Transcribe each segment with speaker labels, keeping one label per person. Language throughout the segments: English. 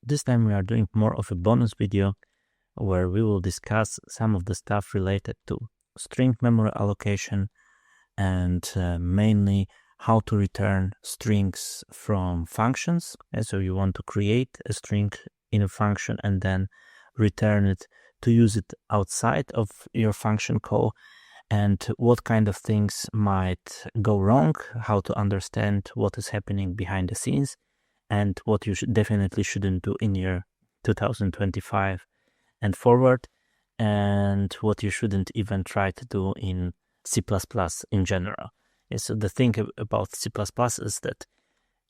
Speaker 1: This time we are doing more of a bonus video where we will discuss some of the stuff related to string memory allocation and mainly how to return strings from functions. And so you want to create a string in a function and then return it to use it outside of your function call, and what kind of things might go wrong, how to understand what is happening behind the scenes, and what you definitely shouldn't do in year 2025 and forward, and what you shouldn't even try to do in C++ in general. So the thing about C++ is that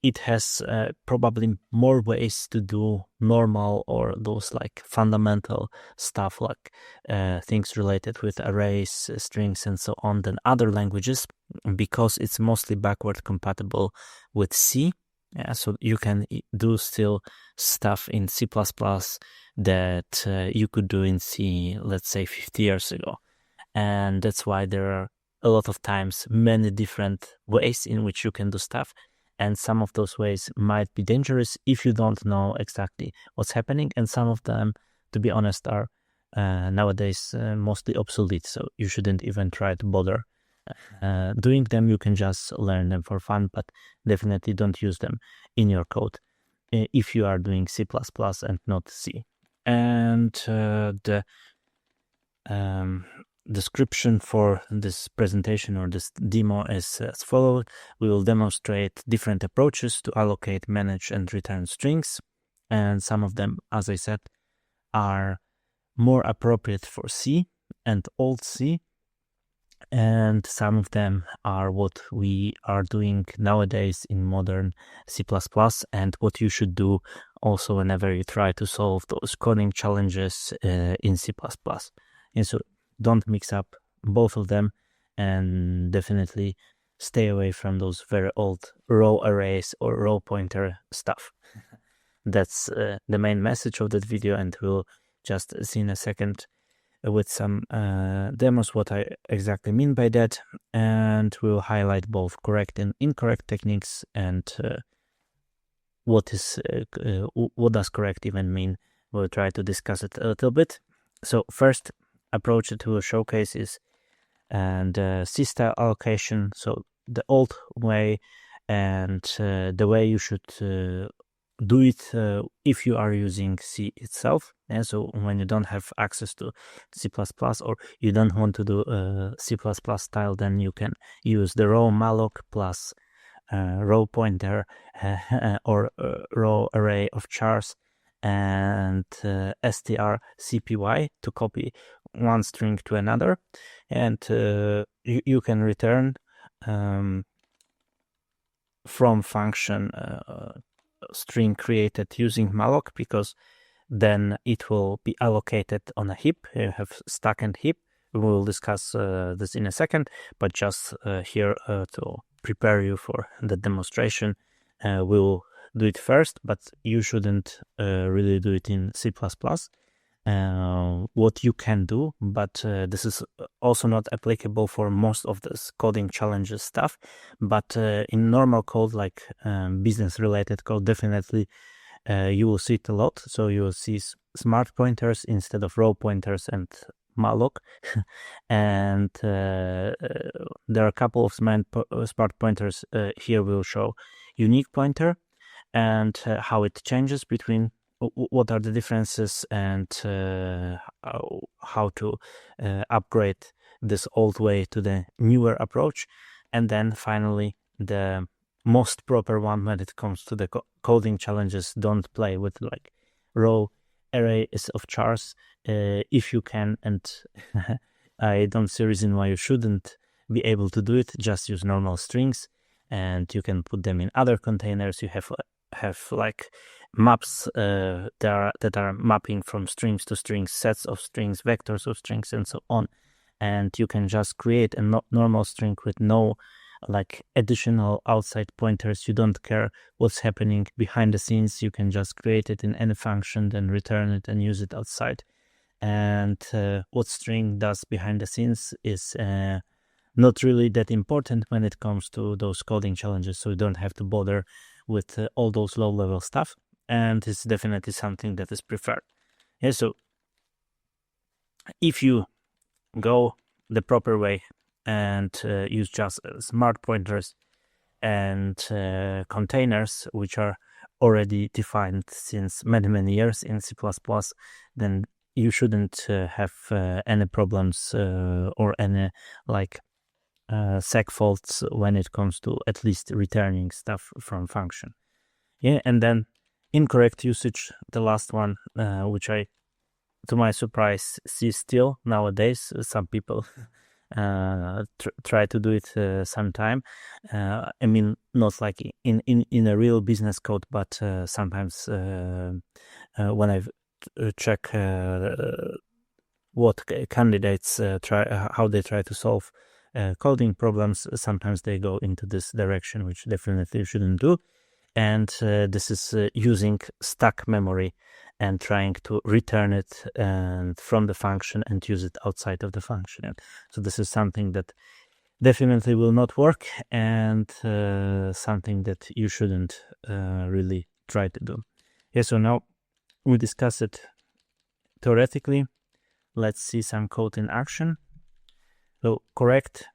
Speaker 1: it has probably more ways to do normal or those like fundamental stuff, like things related with arrays, strings, and so on than other languages, because it's mostly backward compatible with C. Yeah, so you can do still stuff in C++ that you could do in C, let's say 50 years ago. And that's why there are a lot of times many different ways in which you can do stuff. And some of those ways might be dangerous if you don't know exactly what's happening. And some of them, to be honest, are nowadays mostly obsolete. So you shouldn't even try to bother doing them. You can just learn them for fun, but definitely don't use them in your code if you are doing C++ and not C. And the description for this presentation or this demo is as follows. We will demonstrate different approaches to allocate, manage, and return strings. And some of them, as I said, are more appropriate for C and old C. And some of them are what we are doing nowadays in modern C++ and what you should do also whenever you try to solve those coding challenges in C++. And so don't mix up both of them, and definitely stay away from those very old row arrays or row pointer stuff. That's the main message of that video, and we'll just see in a second with some demos what I exactly mean by that, and we'll highlight both correct and incorrect techniques and what does correct even mean. We'll try to discuss it a little bit. So first approach that we will showcase is the C-style allocation, so the old way, and the way you should do it if you are using C itself. And so when you don't have access to C++ or you don't want to do C++ style, then you can use the row malloc plus row pointer or row array of chars and strcpy to copy one string to another, and you can return from function string created using malloc, because then it will be allocated on a heap. You have stack and heap. We will discuss this in a second, but just here to prepare you for the demonstration, we'll do it first, but you shouldn't really do it in C++. What you can do, but this is also not applicable for most of this coding challenges stuff, but in normal code, like business related code, definitely you will see it a lot. So you will see smart pointers instead of row pointers and malloc. And there are a couple of smart pointers. Here we'll show unique pointer and how it changes between what are the differences and how to upgrade this old way to the newer approach. And then finally, the most proper one when it comes to the coding challenges. Don't play with like row arrays of chars if you can, and I don't see a reason why you shouldn't be able to do it. Just use normal strings, and you can put them in other containers. You have like maps that are mapping from strings to strings, sets of strings, vectors of strings, and so on. And you can just create a normal string with no like additional outside pointers. You don't care what's happening behind the scenes. You can just create it in any function, then return it and use it outside. And what string does behind the scenes is not really that important when it comes to those coding challenges, so you don't have to bother with all those low-level stuff. and it's definitely something that is preferred. Yeah, so if you go the proper way and use just smart pointers and containers, which are already defined since many years in C++, then you shouldn't have any problems or any seg faults when it comes to at least returning stuff from function. Yeah, and then incorrect usage, the last one, which I, to my surprise, see still nowadays. Some people try to do it sometime. I mean, not like in a real business code, but sometimes when I check what candidates how they try to solve coding problems, sometimes they go into this direction, which definitely you shouldn't do. And this is using stack memory and trying to return it from the function and use it outside of the function. So this is something that definitely will not work, and something that you shouldn't really try to do. Yeah, so now we discuss it theoretically. Let's see some code in action. So correct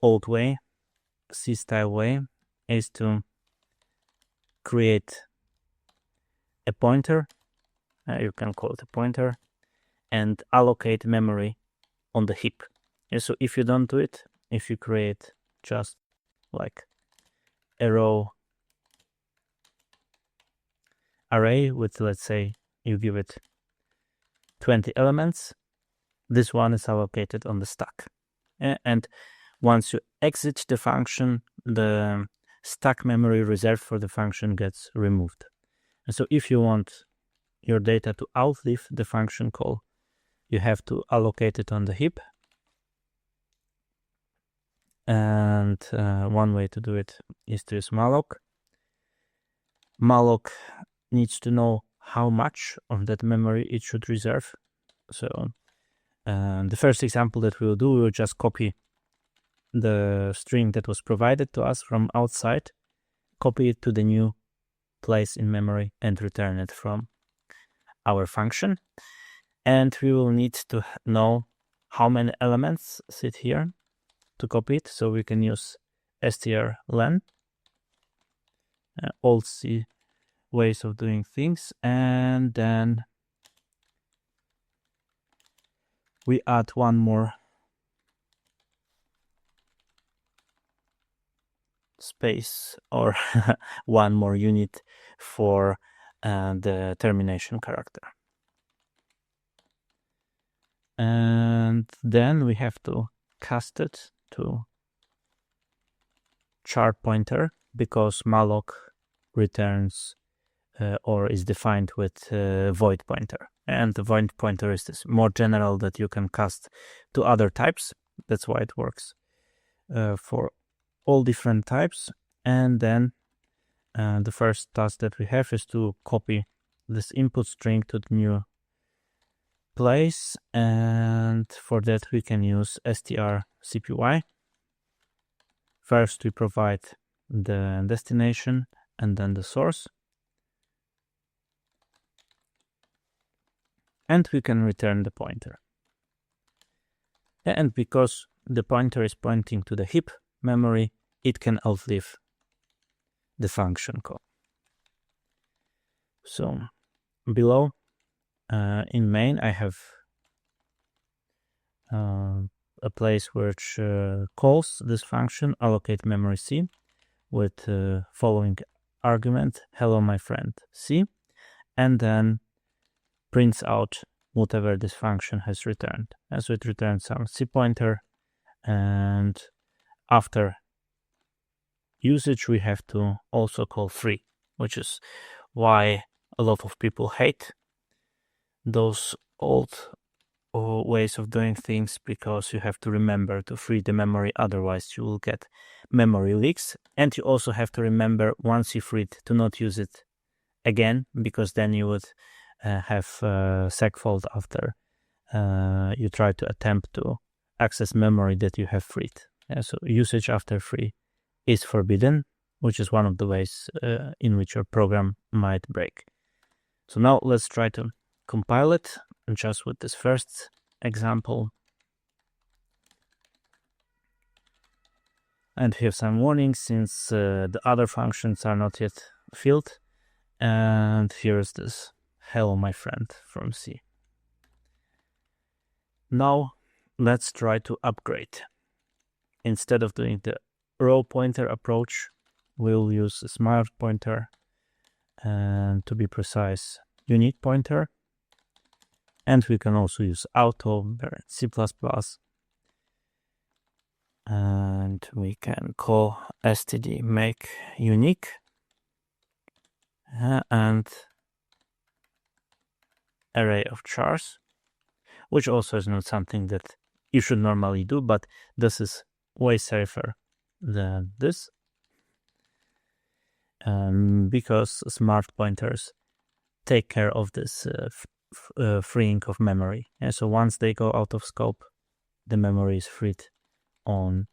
Speaker 1: old way, C-style way, is to create a pointer, you can call it a pointer, and allocate memory on the heap. Yeah, so if you don't do it, if you create just like a row array with, let's say, you give it 20 elements, this one is allocated on the stack. And once you exit the function, the stack memory reserved for the function gets removed. And so if you want your data to outlive the function call, you have to allocate it on the heap. And one way to do it is to use malloc. Malloc needs to know how much of that memory it should reserve. So the first example that we will do, we will just copy the string that was provided to us from outside, copy it to the new place in memory, and return it from our function. And we will need to know how many elements sit here to copy it. So we can use strlen, old C ways of doing things, and then we add one more space or one more unit for the termination character. And then we have to cast it to char pointer, because malloc returns or is defined with void pointer. And the void pointer is this more general that you can cast to other types. That's why it works for all different types. And then the first task that we have is to copy this input string to the new place, and for that we can use strcpy. First we provide the destination and then the source, and we can return the pointer. And because the pointer is pointing to the heap memory, it can outlive the function call. So below in main I have a place which calls this function allocate memory C with following argument, hello my friend C, and then prints out whatever this function has returned. And so it returns some C pointer, and after usage we have to also call free, which is why a lot of people hate those old ways of doing things, because you have to remember to free the memory, otherwise you will get memory leaks. And you also have to remember, once you free it, to not use it again, because then you would have seg fault after you try to attempt to access memory that you have freed. So usage after free is forbidden, which is one of the ways in which your program might break. So now let's try to compile it, and just with this first example. And we have some warnings since the other functions are not yet filled. And here's this hello my friend from C. Now let's try to upgrade. Instead of doing the row pointer approach, we'll use a smart pointer, and to be precise, unique pointer. And we can also use auto, C++, and we can call std make unique, and array of chars, which also is not something that you should normally do, but this is way safer than this, because smart pointers take care of this freeing of memory. And so once they go out of scope, the memory is freed on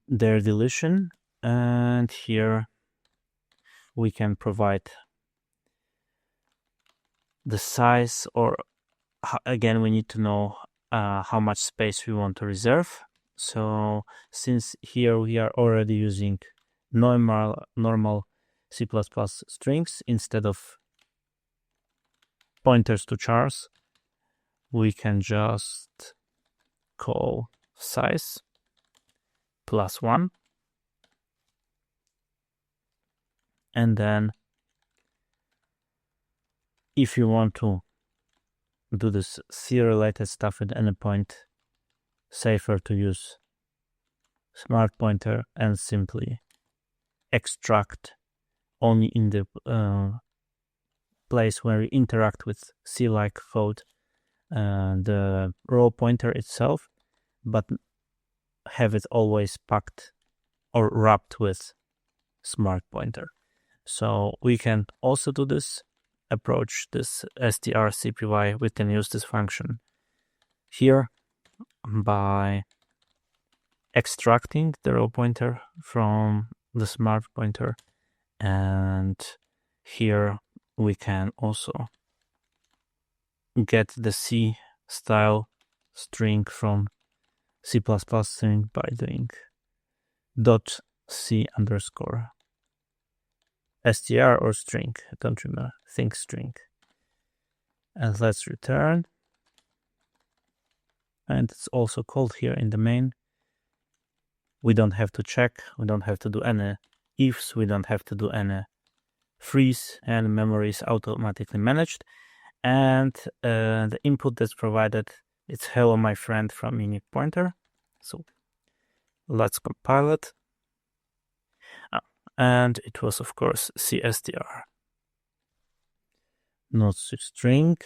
Speaker 1: their deletion. And here we can provide the size, or again, we need to know how much space we want to reserve. So since here we are already using normal C++ strings instead of pointers to chars, we can just call size +1, and then if you want to do this C-related stuff at any point, safer to use smart pointer and simply extract only in the place where you interact with C-like code the row pointer itself, but have it always packed or wrapped with smart pointer. So we can also do this approach, this strcpy. We can use this function here by extracting the row pointer from the smart pointer, and here we can also get the C style string from C++ string by doing .c underscore str or string, I don't remember, think string. And let's return. And it's also called here in the main. We don't have to check, we don't have to do any ifs, we don't have to do any freeze, and memory is automatically managed. And the input that's provided, it's hello my friend from unique pointer. So let's compile it. And it was of course CSTR, not string.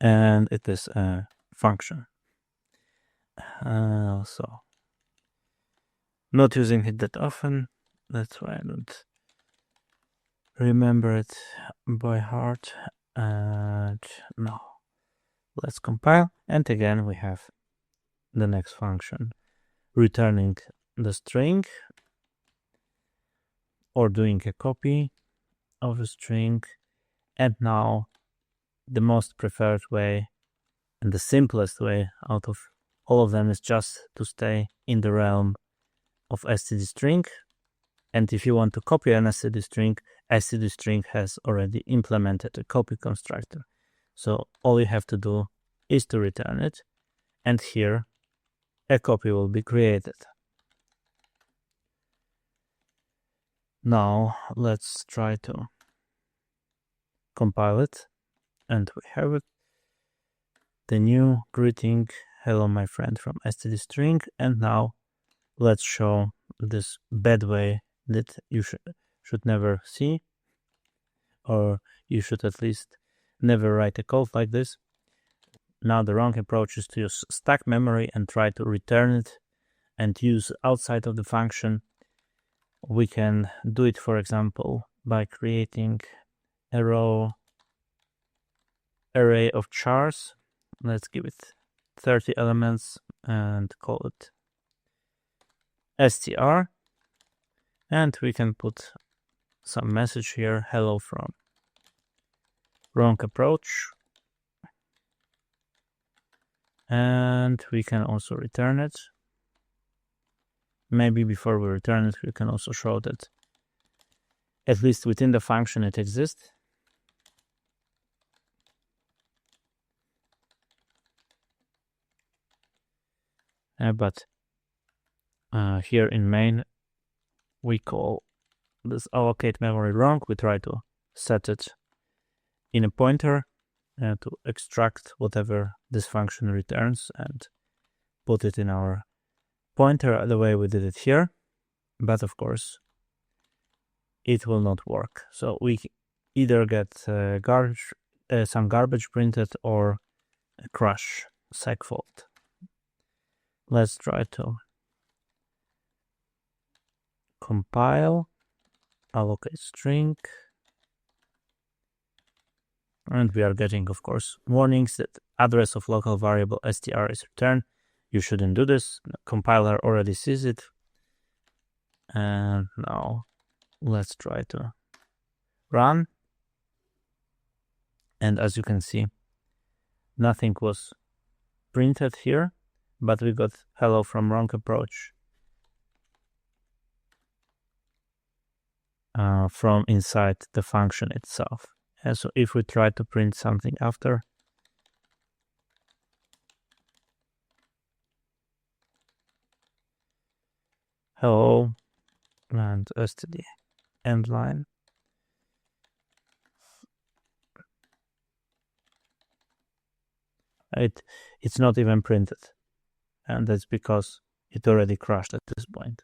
Speaker 1: And it is a function. So not using it that often, that's why I don't remember it by heart. And now let's compile, and again we have the next function returning the string or doing a copy of a string. And now the most preferred way and the simplest way out of all of them is just to stay in the realm of std string. And if you want to copy an std string has already implemented a copy constructor. So all you have to do is to return it, and here a copy will be created. Now let's try to compile it, and we have it. The new greeting, hello my friend from std string. And now let's show this bad way that you should never see, or you should at least never write a code like this. Now the wrong approach is to use stack memory and try to return it and use outside of the function. We can do it, for example, by creating a row array of chars let's give it 30 elements and call it str, and we can put some message here, hello from wrong approach, and we can also return it. Maybe before we return it, we can also show that at least within the function it exists. But here in main, we call this allocate memory wrong. We try to set it in a pointer to extract whatever this function returns and put it in our pointer the way we did it here. But of course, it will not work. So we either get some garbage printed or a crash segfault. Let's try to compile, allocate string, and we are getting, of course, warnings that address of local variable str is returned. You shouldn't do this. The compiler already sees it. And now let's try to run. And as you can see, nothing was printed here, but we got hello from wrong approach from inside the function itself. And so if we try to print something after, hello and std end line, it's not even printed, and that's because it already crashed at this point.